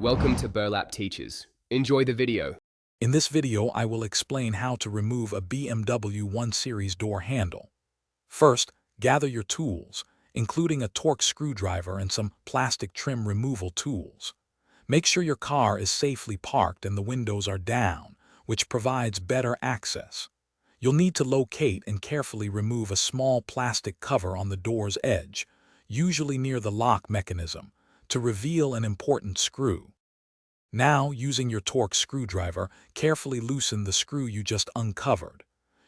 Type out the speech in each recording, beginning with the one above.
Welcome to Burlap Teachers. Enjoy the video. In this video, I will explain how to remove a BMW 1 Series door handle. First, gather your tools, including a Torx screwdriver and some plastic trim removal tools. Make sure your car is safely parked and the windows are down, which provides better access. You'll need to locate and carefully remove a small plastic cover on the door's edge, usually near the lock mechanism, to reveal an important screw. Now, using your Torx screwdriver, carefully loosen the screw you just uncovered.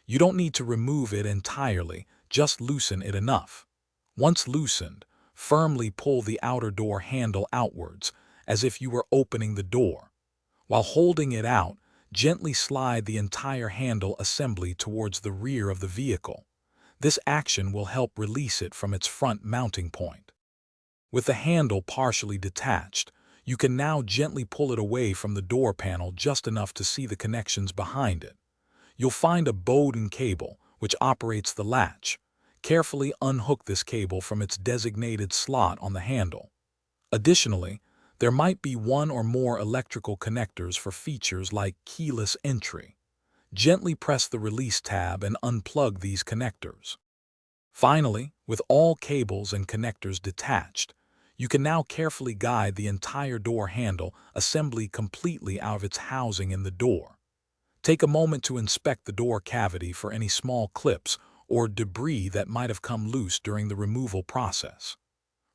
You don't need to remove it entirely, just loosen it enough. Once loosened, firmly pull the outer door handle outwards, as if you were opening the door. While holding it out, gently slide the entire handle assembly towards the rear of the vehicle. This action will help release it from its front mounting point. With the handle partially detached, you can now gently pull it away from the door panel just enough to see the connections behind it. You'll find a Bowden cable, which operates the latch. Carefully unhook this cable from its designated slot on the handle. Additionally, there might be one or more electrical connectors for features like keyless entry. Gently press the release tab and unplug these connectors. Finally, with all cables and connectors detached, you can now carefully guide the entire door handle assembly completely out of its housing in the door. Take a moment to inspect the door cavity for any small clips or debris that might have come loose during the removal process.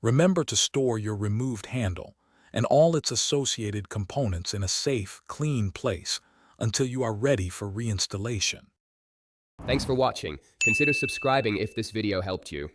Remember to store your removed handle and all its associated components in a safe, clean place until you are ready for reinstallation. Thanks for watching. Consider subscribing if this video helped you.